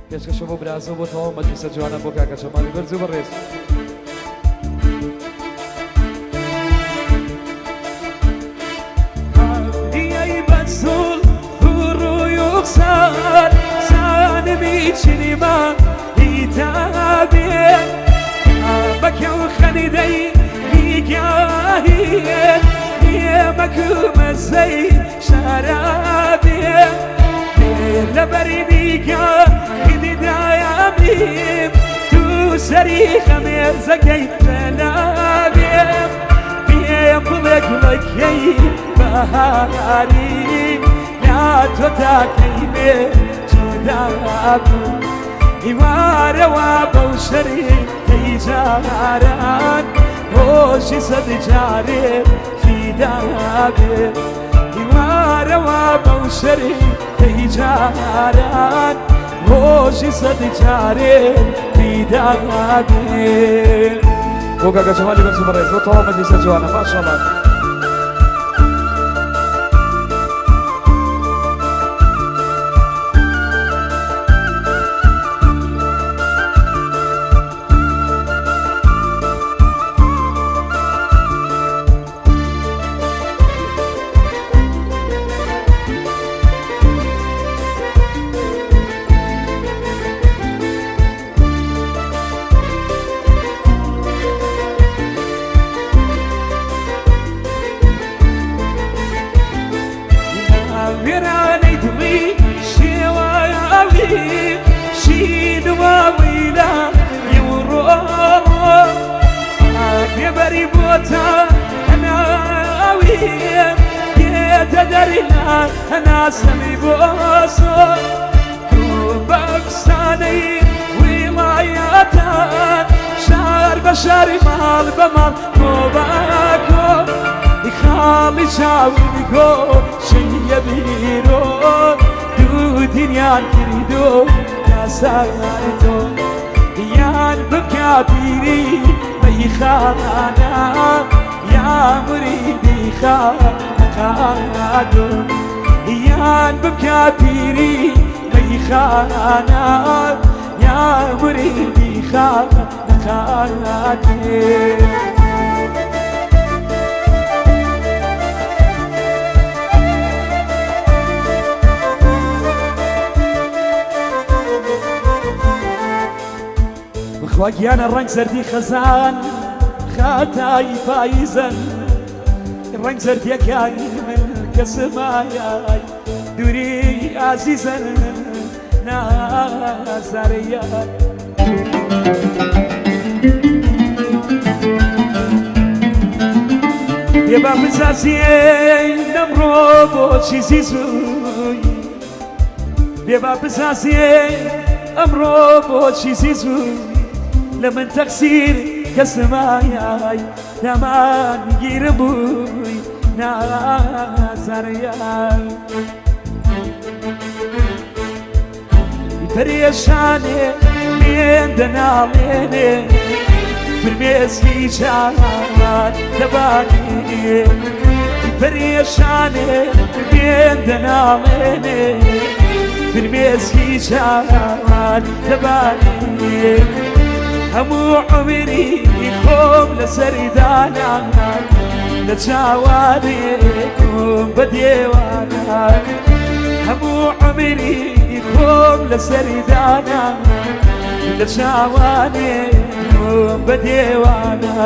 پێشکەشە بۆ برازە بۆتەوە مەجلیسە جوانە بۆ کاکە چەمالی بەرز و بەڕێز هەڵیەی بەسوڵ ڕووی و قسان زانمی چنیما هیتابێ بەکە و خەنیدەی نیگاهیە نیێمەکو مەزەی شارابێ لەبەری نیگاهی دیدایامیم تو سەری خەمێرزەکەی لەنابێم پێم بڵێ گوڵەکەی بەهاری یا تۆ تاکەی بێ جودابوو هیوارەوە بەو شەری تەیجاران هۆشی سەد جارێ فیدابێ هیوارەوە بەو شەری تەیجاران هۆشی سەد جارێ فیدابێ بۆ کاکە چەمالی بەرز و بەڕێز بۆتەوە مەجلیسە جوانە ماشەڵڵا وێرانەی دڵی شێوەیاوی شینواویلا یوڕۆ گێبەری بۆتە هەناوی گێتە دەرینا هەناسەمی بۆسۆ بە ئەفسانەی ویڵایەتان شار بە شاری ماڵ بە ماڵ کۆ بە کۆ خاڵی چاوی گۆ شەیە بیرۆ دوو دنیان کردۆ یاسای تۆ یان بکا پیری مەیخانە یا مریدی خانەکانە یان بکا پیری مەیخانە یا مریدی خانەکانە خواگیانە ڕنگ زەردی خەزان خاتای پاییزن ڕنگ زەردیەکانی من کەسمایای دووری ئازیزن نازارەیان بێبا بزازیێن ئەمڕۆ بۆچی زیزووی بێبا بزازیێن ئەمڕۆ بۆچی زیزووی لە من تەقسیر کەسمایای دامان گیرە بووی نازانەیان پەرێشانێ لێندە ناڵێنێ فرمێسکی چاوان دەبانێ پەرێشانێ لێندە ناڵێنێ فرمێسکی چاوان دەبانێ هەموو عومری خۆم لەسەری دانا لە چاوانێکم بە دێوانە هەموو عومری خۆم لەسەری دانا لە چاوانێکم بە دێوانە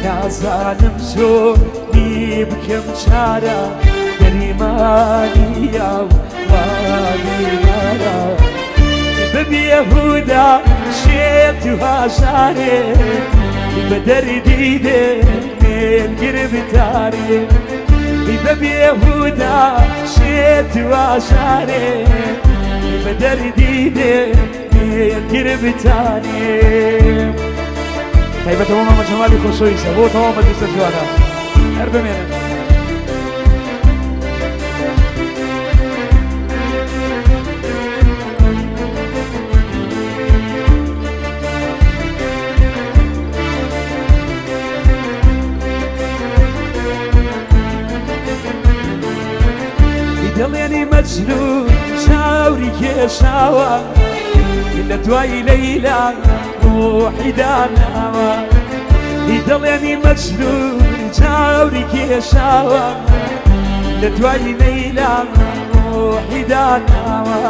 نازانم چۆنی بکەم چارە گەریمانی یاوانیمانە ببێهودا شێت و هاشارێ بە دەردی دێ گرفتارێ ببێهودا شێت و هاشارێ بە دەردی دێ گرفتارێ تایبەتەوە مامە جەمالی خۆشەویستە بۆتەوە مەجلیسە جوانە هەر بمێنن دڵێنی مەجنون چاوری كێشاوە لە دوای لەیلا ڕۆحی داناوە دڵێنی مەجنون چاوری کێشاوە لە دوای لەیلا ڕۆحی داناوە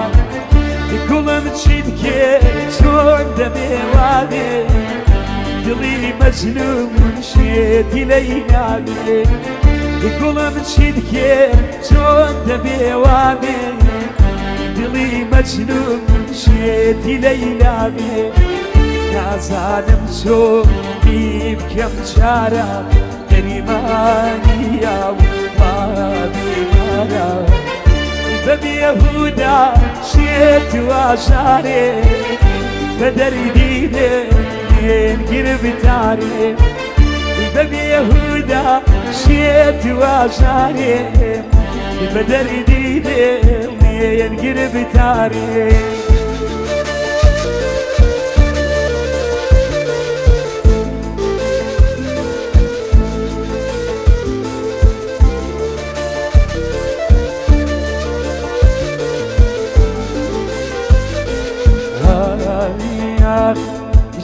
گوڵم چیت کێ چۆن دەبێوانێ دڵی مەجنون شێتی لەیلاوێ گوڵم چیت کێ چۆن دەبێوانێ دڵی مەجنون شێتی لەیلاوێ نازانم چۆنی بکەم چارە گەریمانیا و بیمارە بە بێهودا شێت و ئاژارێ بە دەردیدێ نێنگر بتارێ بە بێهودا شێت و ئاژارێ بە دەردیدێ نێنگر بتارێ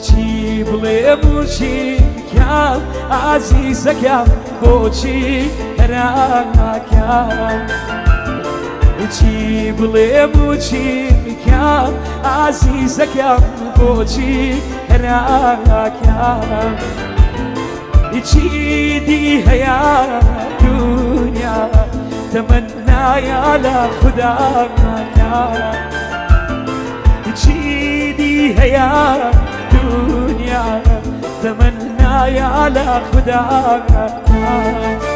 چی بڵێ بچی کام ئازیزەکەم بۆچی هەراکەم چی بڵێ بچی کام ئازیزەکەم بۆچی هەراکەم چیدی هەیە دنیا تەمەنایە لە خوداکەم چیدی هەیە دنیا تەمەنایە لە خوداکەم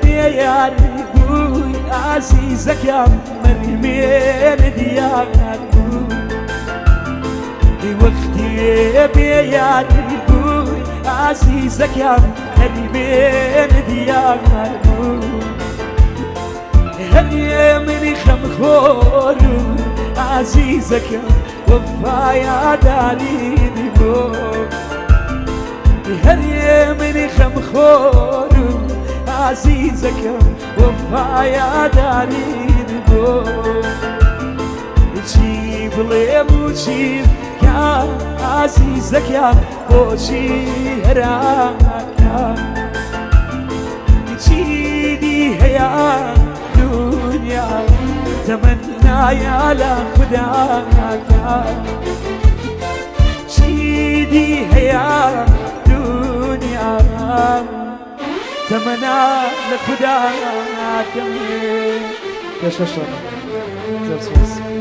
بێیار بووی ئازیزەکەم مەرمێن دیار بووی وەختێ بێیار بووی ئازیزەکەم مەرمێن دیار بووی هەریە منی خەمخۆر و ئازیزەکەم وەفایەدارین بۆ هەریە منی خەمخۆر و عزیزەکەم وەفایەدارین بۆ چی بڵێ بچی کام عزیزەکەم بۆچی هەراکەم چیدی هەیە دنیا تەمەنایە لە خوداکەم چیدی هەیە دنیا تمنا لخداكم كشاشة زرسوس